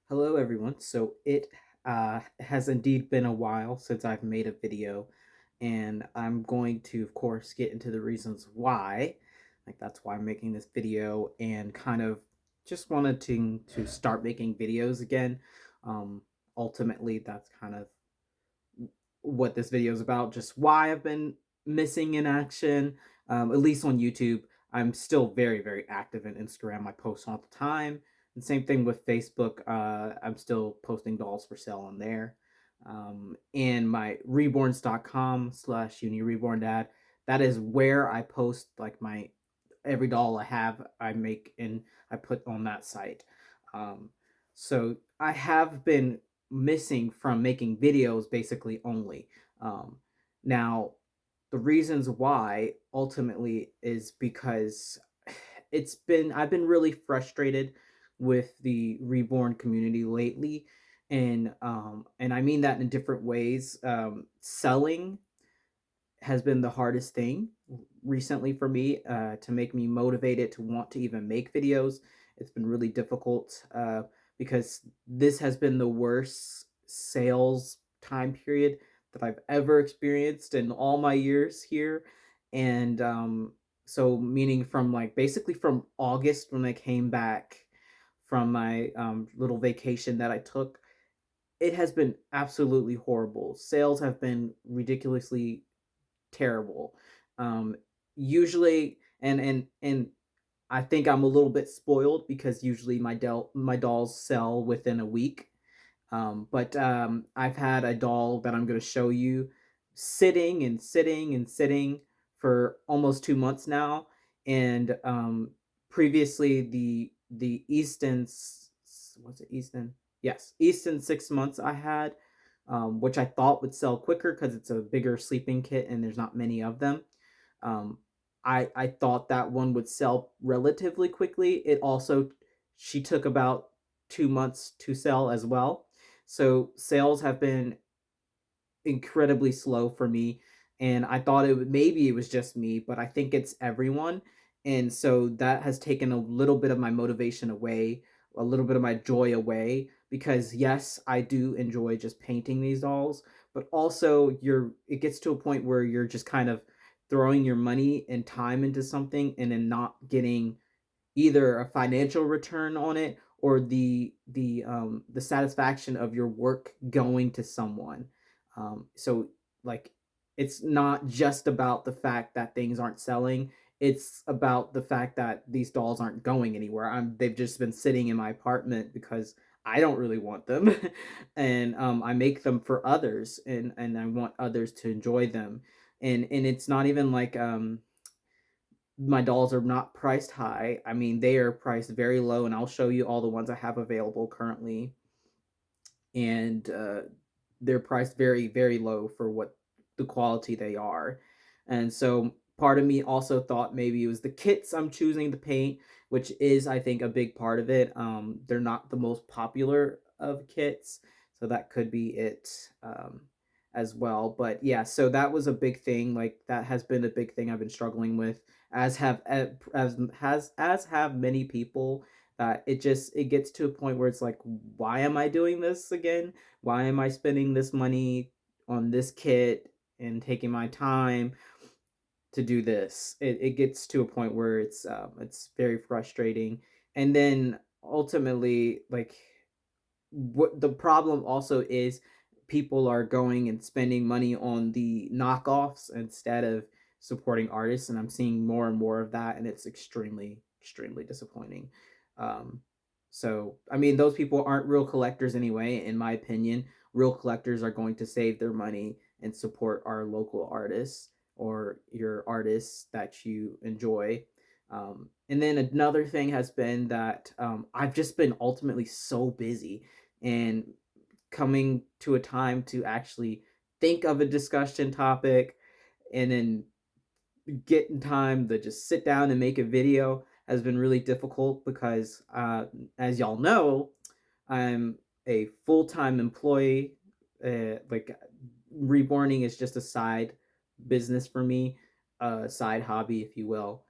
Hello, everyone. So it has indeed been a while since I've made a video, and I'm going to, of course, get into the reasons why. Like that's why I'm making this video, and kind of just wanted to start making videos again. Um, Ultimately, that's kind of what this video is about. Just why I've been missing in action, at least on YouTube. I'm still very active in Instagram. I post all the time. And same thing with Facebook. I'm still posting dolls for sale on there. And my reborns.com/uni reborn dad. That is where I post like my every doll I have, I make and I put on that site. Um, so I have been missing from making videos basically only. Um, Now, the reasons why ultimately is because I've been really frustrated with the reborn community lately, and I mean that in different ways. Selling has been the hardest thing recently for me, to make me motivated to want to even make videos. It's been really difficult, because this has been the worst sales time period that I've ever experienced in all my years here. And so, meaning from like basically from August when I came back from my little vacation that I took, it has been absolutely horrible. Sales have been ridiculously terrible. Um, Usually, and I think I'm a little bit spoiled because usually my dolls sell within a week. But I've had a doll that I'm going to show you sitting for almost 2 months now, and previously the what's it Easton? Yes, Easton 6 months I had, which I thought would sell quicker because it's a bigger sleeping kit and there's not many of them. Um, I thought that one would sell relatively quickly. It also She took about 2 months to sell as well. So sales have been incredibly slow for me, and I thought maybe it was just me, but I think it's everyone. And so that has taken a little bit of my motivation away, a little bit of my joy away, because yes, I do enjoy just painting these dolls, but also it gets to a point where you're just kind of throwing your money and time into something and then not getting either a financial return on it or the satisfaction of your work going to someone. So like it's not just about the fact that things aren't selling. It's about the fact that these dolls aren't going anywhere. They've just been sitting in my apartment because I don't really want them, and I make them for others, and I want others to enjoy them. And it's not even like my dolls are not priced high. I mean, they are priced very low, and I'll show you all the ones I have available currently. And they're priced very low for what the quality they are. And so part of me also thought maybe it was the kits I'm choosing to paint, which is, I think, a big part of it. They're not the most popular of kits, so that could be it, as well. But yeah, so that was a big thing. Like that has been a big thing I've been struggling with, as have many people. That it gets to a point where it's like, why am I doing this again? Why am I spending this money on this kit and taking my time to do this? It gets to a point where it's very frustrating. And then ultimately, like, what the problem also is, people are going and spending money on the knockoffs instead of supporting artists, and I'm seeing more and more of that, and it's extremely disappointing. um so I mean, those people aren't real collectors anyway. In my opinion, real collectors are going to save their money and support our local artists or your artists that you enjoy. And then another thing has been that I've just been ultimately so busy, and coming to a time to actually think of a discussion topic and then get in time to just sit down and make a video has been really difficult because, as y'all know, I'm a full-time employee. Like, reborning is just a side business for me, a side hobby, if you will.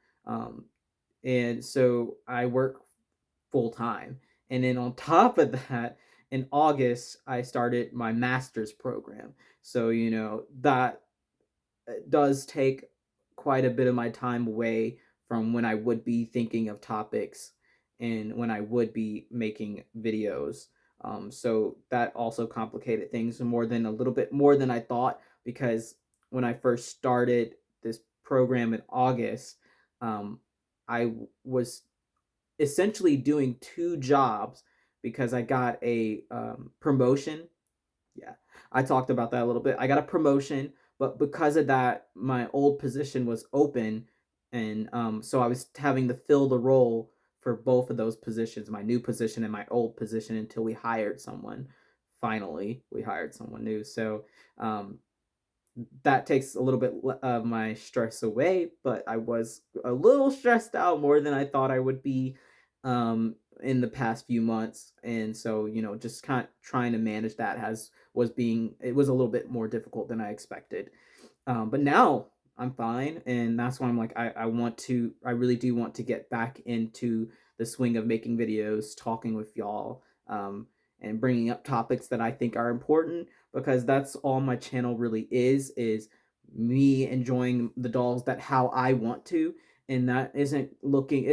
And so I work full time. And then on top of that, in August I started my master's program. So, that does take quite a bit of my time away from when I would be thinking of topics and when I would be making videos. So that also complicated things more than a little bit more than I thought, because when I first started this program in August, um, I was essentially doing two jobs because I got a promotion. Yeah, I talked about that a little bit. I got a promotion, but because of that, my old position was open, and so I was having to fill the role for both of those positions, my new position and my old position, until we hired someone. Finally, we hired someone new. So um, that takes a little bit of my stress away, but I was a little stressed out more than I thought I would be in the past few months. And so, just kind of trying to manage that it was a little bit more difficult than I expected. But now I'm fine, and that's why I'm like, I really do want to get back into the swing of making videos, talking with y'all, and bringing up topics that I think are important, because that's all my channel really is me enjoying the dolls that how I want to, and that isn't looking.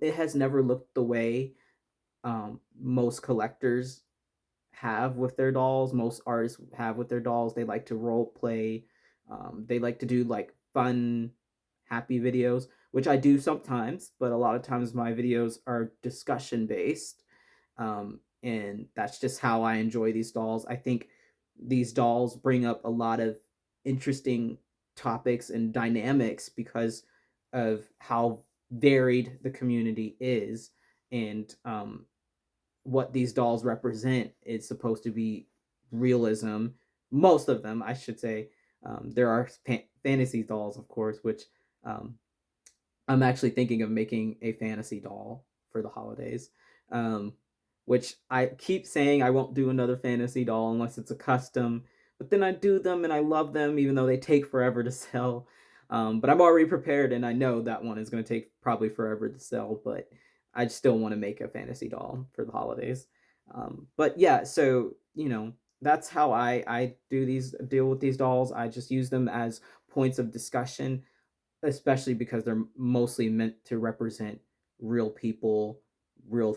It has never looked the way most collectors have with their dolls, most artists have with their dolls. They like to role play. They like to do like fun, happy videos, which I do sometimes, but a lot of times my videos are discussion based. And that's just how I enjoy these dolls. I think these dolls bring up a lot of interesting topics and dynamics because of how varied the community is. And what these dolls represent is supposed to be realism. Most of them, I should say. There are fantasy dolls, of course, which um, I'm actually thinking of making a fantasy doll for the holidays, um, which I keep saying I won't do another fantasy doll unless it's a custom. But then I do them and I love them, even though they take forever to sell. But I'm already prepared, and I know that one is going to take probably forever to sell. But I still want to make a fantasy doll for the holidays. But yeah, so that's how I deal with these dolls. I just use them as points of discussion, especially because they're mostly meant to represent real people, real,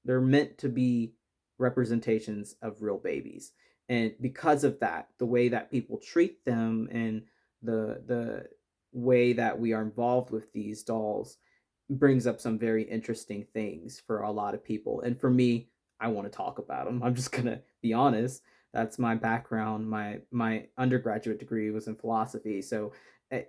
they're meant to be representations of real babies. And because of that, the way that people treat them and the way that we are involved with these dolls brings up some very interesting things for a lot of people. And for me, I want to talk about them. I'm just going to be honest. That's my background. My undergraduate degree was in philosophy. So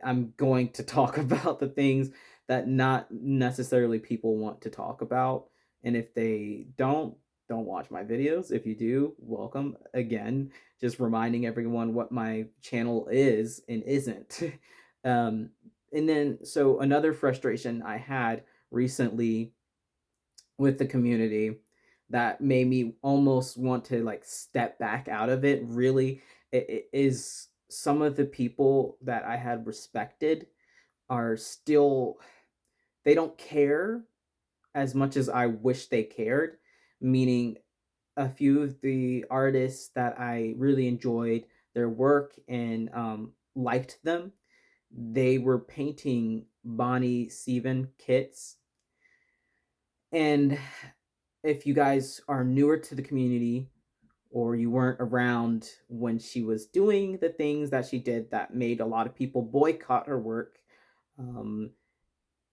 I'm going to talk about the things that not necessarily people want to talk about. And if they don't watch my videos. If you do, welcome again. Just reminding everyone what my channel is and isn't. um, and then, so another frustration I had recently with the community that made me almost want to like step back out of it really, it is some of the people that I had respected are still, they don't care as much as I wish they cared. Meaning, a few of the artists that I really enjoyed their work and liked them, they were painting Bonnie Sieben kits. And if you guys are newer to the community, or you weren't around when she was doing the things that she did that made a lot of people boycott her work, um,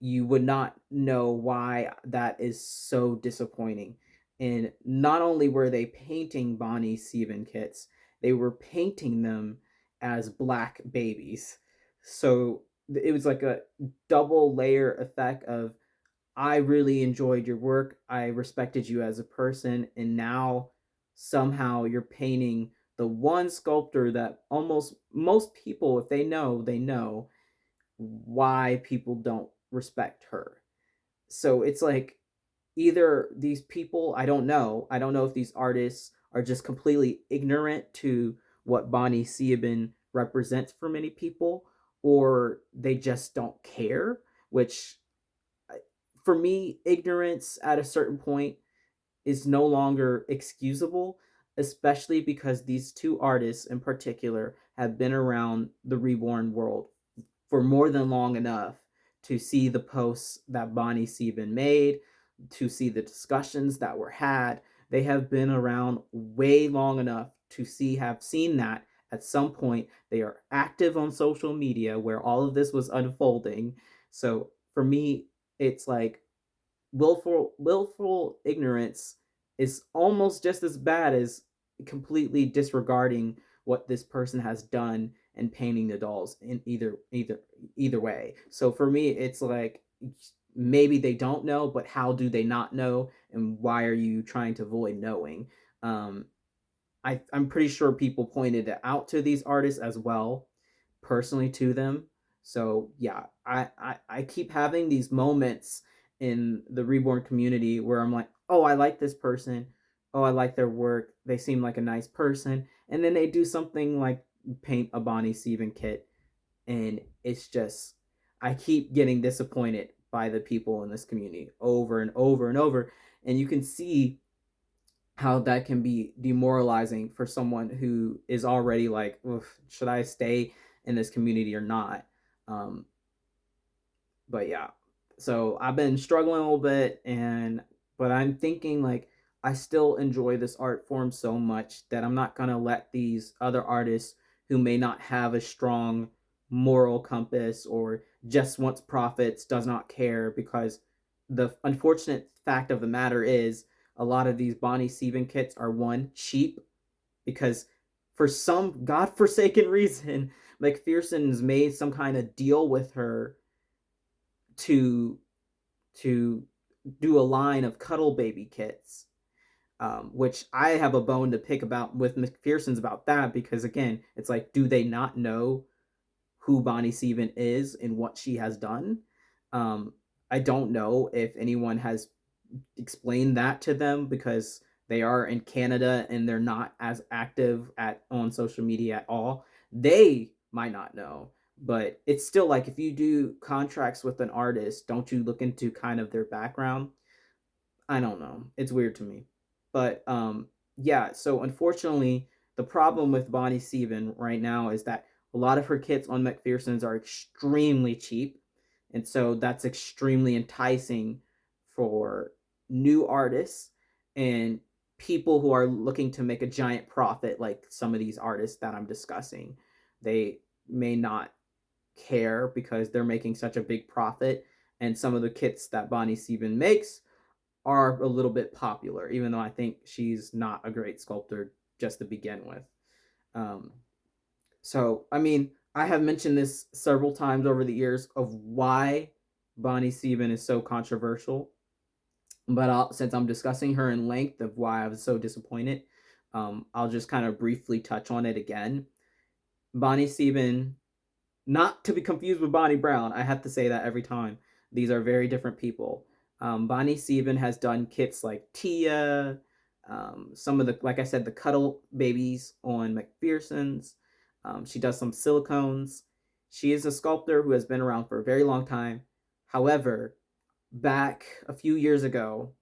you would not know why that is so disappointing. And not only were they painting Bonnie Sieben kits, they were painting them as black babies. So it was like a double layer effect of, I really enjoyed your work, I respected you as a person, and now somehow you're painting the one sculptor that almost most people, if they know, they know why people don't respect her. So it's like, either these people, I don't know if these artists are just completely ignorant to what Bonnie Sieben represents for many people, or they just don't care, which for me, ignorance at a certain point is no longer excusable, especially because these two artists in particular have been around the Reborn world for more than long enough to see the posts that Bonnie Sieben made, to see the discussions that were had. They have been around way long enough to have seen that at some point they are active on social media where all of this was unfolding. So for me, it's like willful ignorance is almost just as bad as completely disregarding what this person has done and painting the dolls in either way. So for me, it's like maybe they don't know, but how do they not know, and why are you trying to avoid knowing? Um, I'm pretty sure people pointed it out to these artists as well, personally to them. So yeah, I keep having these moments in the Reborn community where I'm like, oh, I like this person. Oh, I like their work. They seem like a nice person. And then they do something like paint a Bonnie Sieben kit. And it's just, I keep getting disappointed by the people in this community over and over and over. And you can see how that can be demoralizing for someone who is already like, should I stay in this community or not? Um, but yeah, so I've been struggling a little bit, and but I'm thinking like I still enjoy this art form so much that I'm not gonna let these other artists who may not have a strong moral compass or just wants profits, does not care, because the unfortunate fact of the matter is a lot of these Bonnie Sieben kits are one cheap because for some godforsaken reason McPherson's made some kind of deal with her to to do a line of cuddle baby kits, which I have a bone to pick about with McPherson's about that because again, it's like, do they not know who Bonnie Sieben is and what she has done? Um, I don't know if anyone has explained that to them because they are in Canada and they're not as active at on social media at all. They might not know, but it's still like if you do contracts with an artist, don't you look into kind of their background? I don't know. It's weird to me. But yeah, so unfortunately, the problem with Bonnie Sieben right now is that a lot of her kits on McPherson's are extremely cheap. And so that's extremely enticing for new artists and people who are looking to make a giant profit, like some of these artists that I'm discussing. They may not care because they're making such a big profit. And some of the kits that Bonnie Sieben makes are a little bit popular, even though I think she's not a great sculptor just to begin with. Um, so, I mean, I have mentioned this several times over the years of why Bonnie Sieben is so controversial, but since I'm discussing her in length of why I was so disappointed, I'll just kind of briefly touch on it again. Bonnie Sieben, not to be confused with Bonnie Brown. I have to say that every time. These are very different people. Bonnie Sieben has done kits like Tia, some of the, like I said, the Cuddle Babies on McPherson's. She does some silicones. She is a sculptor who has been around for a very long time. However, back a few years ago,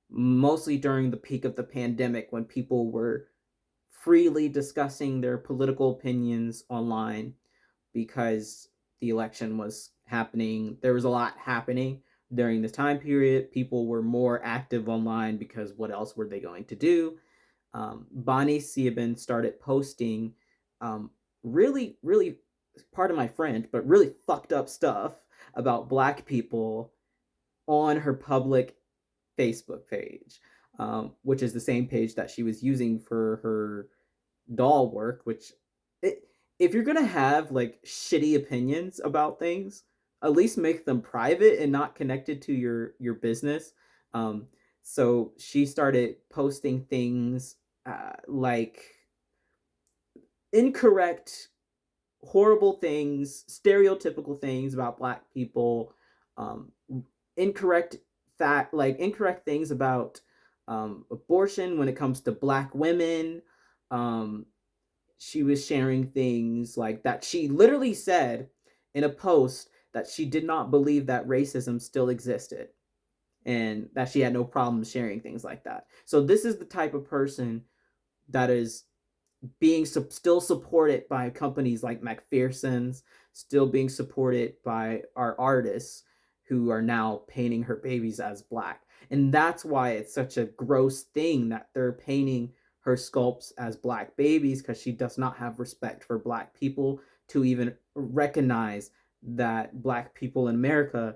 mostly during the peak of the pandemic when people were freely discussing their political opinions online, because the election was happening. There was a lot happening during this time period. People were more active online because what else were they going to do? Bonnie Sieben started posting really, pardon my French, but really fucked up stuff about Black people on her public Facebook page, which is the same page that she was using for her doll work, which it, if you're gonna have like shitty opinions about things, at least make them private and not connected to your business. Um, so she started posting things like incorrect, horrible things, stereotypical things about Black people, um, incorrect incorrect things about abortion when it comes to Black women. Um, she was sharing things like that. She literally said in a post that she did not believe that racism still existed. and that she had no problem sharing things like that. So this is the type of person that is being still supported by companies like McPherson's, still being supported by our artists who are now painting her babies as black. And that's why it's such a gross thing that they're painting her sculpts as black babies, because she does not have respect for black people to even recognize that black people in America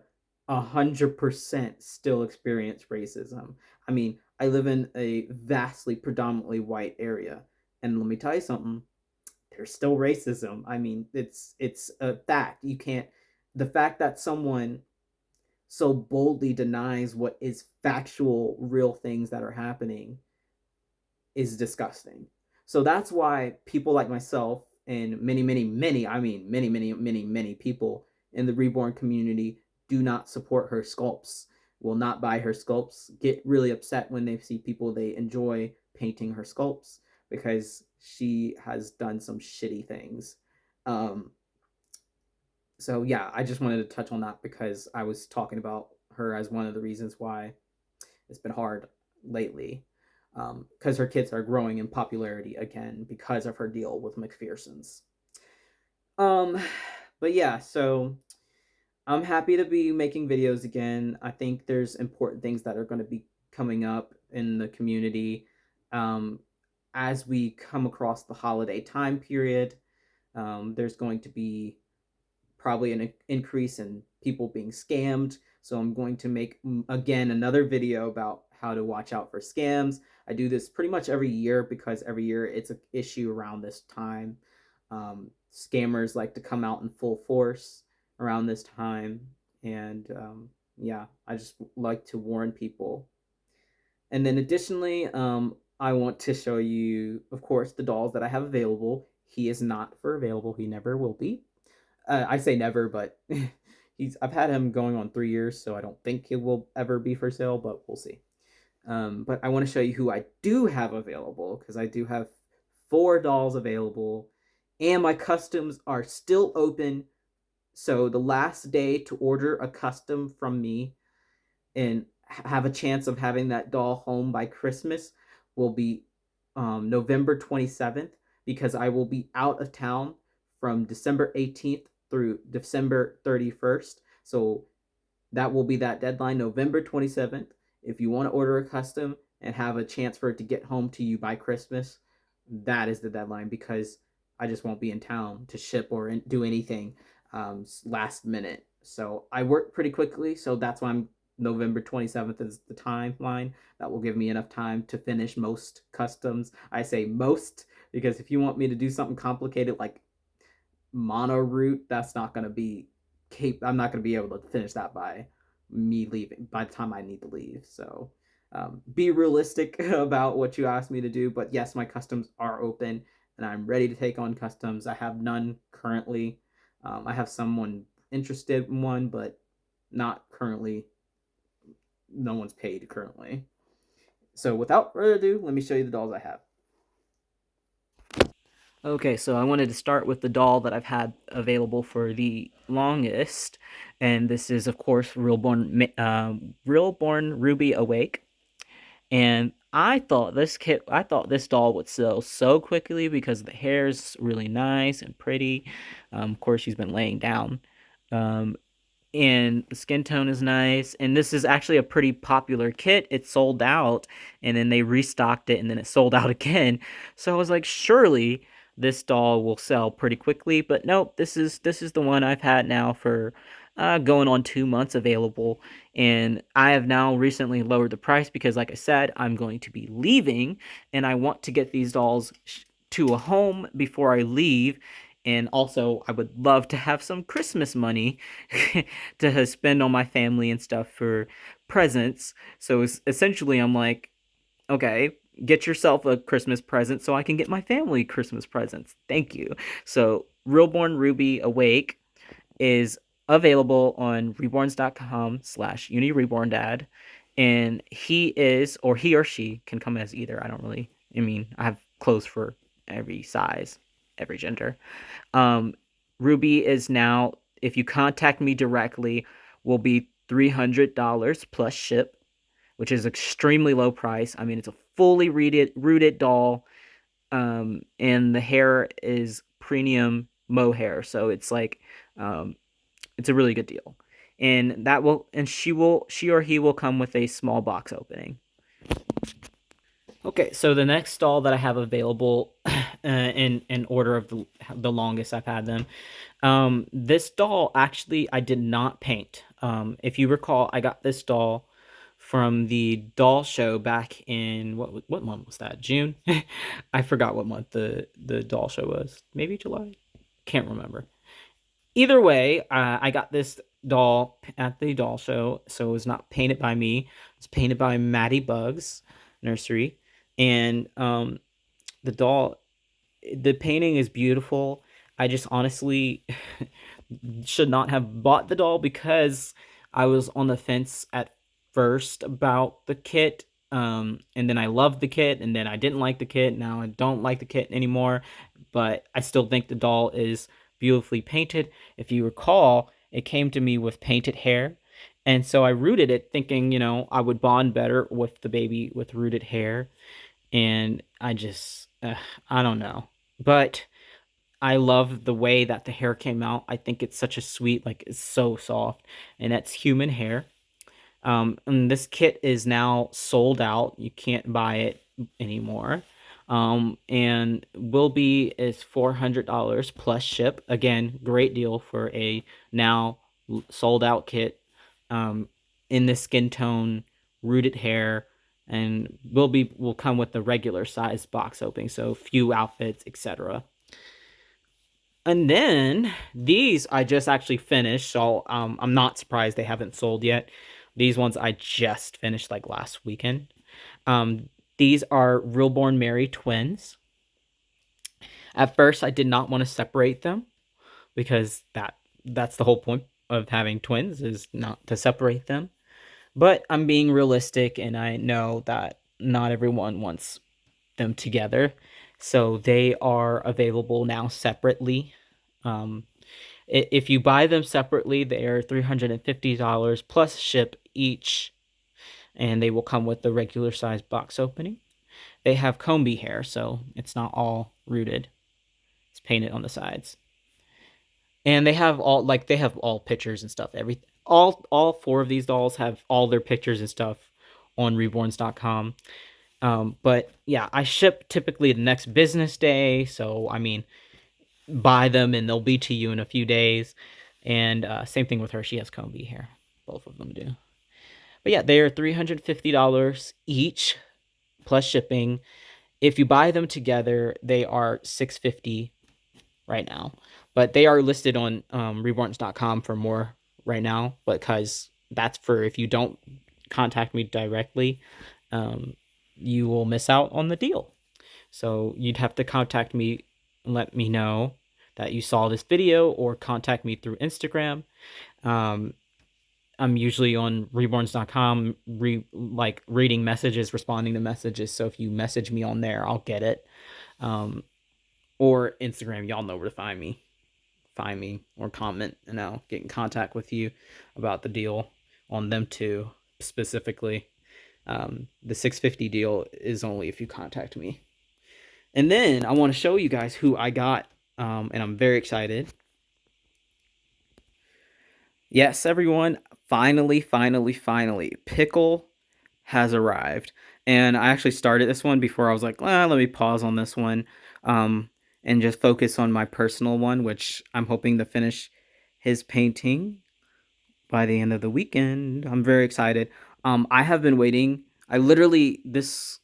100% still experience racism. I mean, I live in a vastly predominantly white area, and let me tell you something, there's still racism. I mean, it's a fact. You can't, the fact that someone so boldly denies what is factual real things that are happening is disgusting. So that's why people like myself and many, I mean many people in the Reborn community do not support her sculpts, will not buy her sculpts, get really upset when they see people they enjoy painting her sculpts, because she has done some shitty things. Um, so yeah, I just wanted to touch on that because I was talking about her as one of the reasons why it's been hard lately, because her kits are growing in popularity again because of her deal with McPherson's. Um, but yeah, so I'm happy to be making videos again. I think there's important things that are going to be coming up in the community, um, as we come across the holiday time period. There's going to be probably an increase in people being scammed. So I'm going to make, again, another video about how to watch out for scams. I do this pretty much every year because every year it's an issue around this time. Scammers like to come out in full force around this time. And yeah, I just like to warn people. And then additionally, I want to show you, of course, the dolls that I have available. He is not for available. He never will be. I say never, but I've had him going on 3 years, so I don't think he will ever be for sale, but we'll see. But I want to show you who I do have available, because I do have 4 dolls available, and my customs are still open. So the last day to order a custom from me and have a chance of having that doll home by Christmas will be November 27th, because I will be out of town from December 18th through December 31st. So that will be that deadline, November 27th. If you want to order a custom and have a chance for it to get home to you by Christmas, that is the deadline, because I just won't be in town to ship or do anything last minute. So I work pretty quickly, so that's why I'm November 27th is the timeline. That will give me enough time to finish most customs. I say most because if you want me to do something complicated like mono route, that's not going to be I'm not going to be able to finish that by me leaving, by the time I need to leave. So be realistic about what you asked me to do. But yes, my customs are open and I'm ready to take on customs. I have none currently. I have someone interested in one, but not currently. No one's paid currently. So without further ado, let me show you the dolls I have. Okay, so I wanted to start with the doll that I've had available for the longest, and this is, of course, Reborn Ruby Awake. And I thought this doll would sell so quickly because the hair is really nice and pretty. Of course, she's been laying down. Um, and the skin tone is nice, and this is actually a pretty popular kit. It sold out and then they restocked it and then it sold out again, so I was like, surely this doll will sell pretty quickly, but nope, this is the one I've had now for going on 2 months available, and I have now recently lowered the price because, like I said, I'm going to be leaving and I want to get these dolls to a home before I leave. And also, I would love to have some Christmas money to spend on my family and stuff for presents. So essentially, I'm like, okay, get yourself a Christmas present so I can get my family Christmas presents. Thank you. So, Realborn Ruby Awake is available on reborns.com/unirebordad. And he is, or he or she can come as either. I don't really, I mean, I have clothes for every size, every gender. Um, Ruby is now, if you contact me directly, will be $300 plus ship, which is extremely low price. I mean, it's a fully rooted doll, and the hair is premium mohair, so it's like, um, it's a really good deal. And that will, and she or he will come with a small box opening. Okay, so the next doll that I have available, in order of the longest I've had them, this doll actually I did not paint. If you recall, I got this doll from the doll show back in what month was that? June? I forgot what month the doll show was. Maybe July. Can't remember. Either way, I got this doll at the doll show, so it was not painted by me. It's painted by Maddie Bugs Nursery, and the doll, the painting is beautiful. I just honestly should not have bought the doll because I was on the fence at first about the kit. And then I loved the kit, and then I didn't like the kit. Now I don't like the kit anymore, but I still think the doll is beautifully painted. If you recall, it came to me with painted hair. And so I rooted it thinking, I would bond better with the baby with rooted hair. And I don't know. But I love the way that the hair came out. I think it's such a sweet, like, it's so soft, and that's human hair. And this kit is now sold out. You can't buy it anymore. And will be is $400 plus ship. Again, great deal for a now sold out kit. Um, in the skin tone, rooted hair, and will come with the regular size box opening, so few outfits, etc. And then these I just actually finished, so I'm not surprised they haven't sold yet. These ones I just finished like last weekend. Um, these are Reborn Mary twins. At first, I did not want to separate them because that's the whole point of having twins, is not to separate them. But I'm being realistic, and I know that not everyone wants them together, so they are available now separately. Um, if you buy them separately, they are $350 plus ship each, and they will come with the regular size box opening. They have comby hair, so it's not all rooted. It's painted on the sides, and they have all pictures and stuff. All four of these dolls have all their pictures and stuff on reborns.com. But yeah, I ship typically the next business day, so I mean, buy them and they'll be to you in a few days. And same thing with her. She has comby hair. Both of them do. But yeah, they are $350 each plus shipping. If you buy them together, they are $650 right now. But they are listed on reborns.com for more right now, because that's for if you don't contact me directly, you will miss out on the deal. So you'd have to contact me and let me know that you saw this video, or contact me through Instagram. Um, I'm usually on reborns.com, reading messages, responding to messages. So if you message me on there, I'll get it. Or Instagram, y'all know where to find me. Find me or comment, and I'll get in contact with you about the deal on them too. Specifically, the $650 deal is only if you contact me. And then I want to show you guys who I got, and I'm very excited. Yes, everyone, finally, Pickle has arrived. And I actually started this one before. I was like, let me pause on this one, and just focus on my personal one, which I'm hoping to finish his painting by the end of the weekend. I'm very excited. I have been waiting. I literally, this,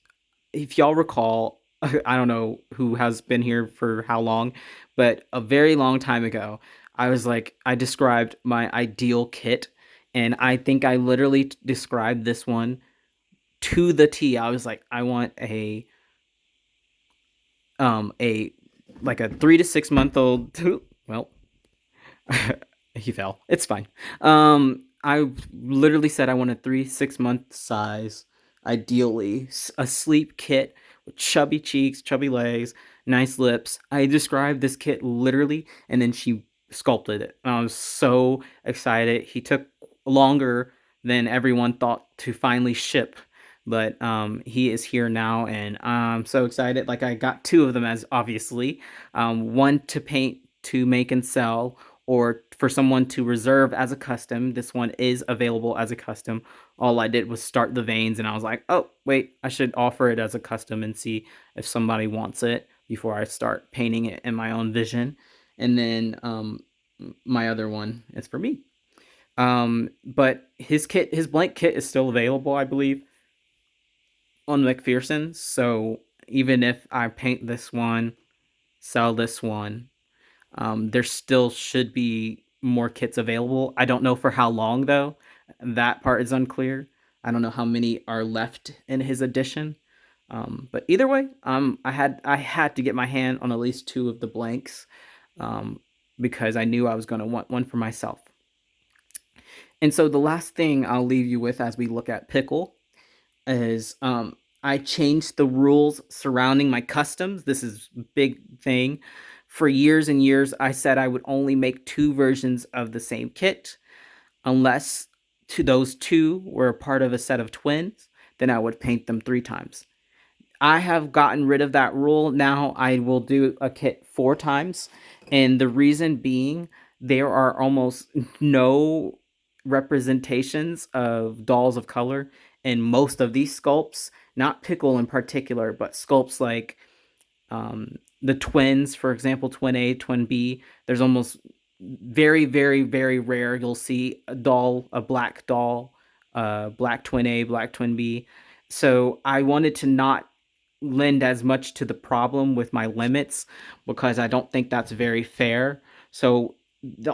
if y'all recall, I don't know who has been here for how long, but a very long time ago, I was like, I described my ideal kit, and I think I literally described this one to the T. I was like, I want a like a 3 to 6 month old. Well, he fell. It's fine. I literally said I want a 3 6 month size, ideally a sleep kit with chubby cheeks, chubby legs, nice lips. I described this kit literally, and then she sculpted it. I was so excited. He took longer than everyone thought to finally ship. But he is here now, and I'm so excited. Like, I got two of them, as obviously, one to paint, to make and sell, or for someone to reserve as a custom. This one is available as a custom. All I did was start the veins, and I was like, oh wait, I should offer it as a custom and see if somebody wants it before I start painting it in my own vision. And then my other one is for me. But his blank kit is still available, I believe, on McPherson's. So even if I paint this one, sell this one, there still should be more kits available. I don't know for how long though. That part is unclear. I don't know how many are left in his edition. But either way, I had to get my hand on at least two of the blanks, um, because I knew I was going to want one for myself. And so the last thing I'll leave you with as we look at Pickle is I changed the rules surrounding my customs. This is a big thing. For years and years, I said I would only make two versions of the same kit, unless those two were part of a set of twins. Then I would paint them 3 times. I have gotten rid of that rule. Now I will do a kit 4 times. And the reason being, there are almost no representations of dolls of color in most of these sculpts. Not Pickle in particular, but sculpts like the twins, for example, twin A, twin B. There's almost very, very, very rare you'll see a black doll, black twin A, black twin B. So I wanted to not lend as much to the problem with my limits, because I don't think that's very fair. So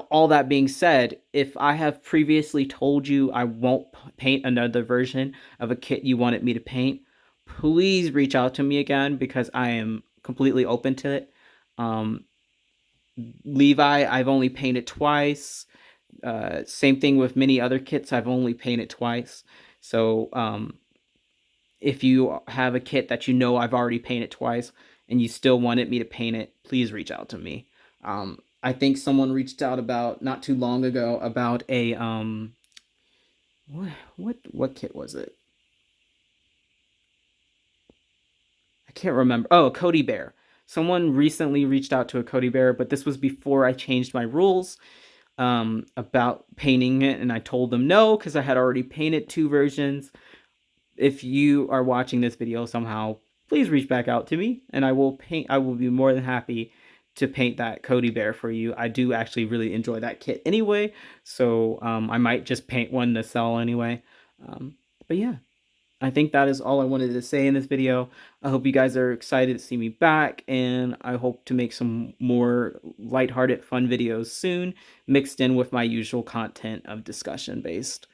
all that being said, if I have previously told you I won't paint another version of a kit you wanted me to paint, please reach out to me again, because I am completely open to it. Um, Levi, I've only painted twice. Same thing with many other kits, I've only painted twice. So if you have a kit that you know I've already painted twice and you still wanted me to paint it, please reach out to me. I think someone reached out about not too long ago about a what kit was it? I can't remember. Oh, a Cody Bear. Someone recently reached out to a Cody Bear, but this was before I changed my rules about painting it, and I told them no because I had already painted 2 versions. If you are watching this video somehow, please reach back out to me, and I will paint. I will be more than happy to paint that Cody Bear for you. I do actually really enjoy that kit anyway, so I might just paint one to sell anyway. But yeah, I think that is all I wanted to say in this video. I hope you guys are excited to see me back, and I hope to make some more lighthearted, fun videos soon, mixed in with my usual content of discussion based.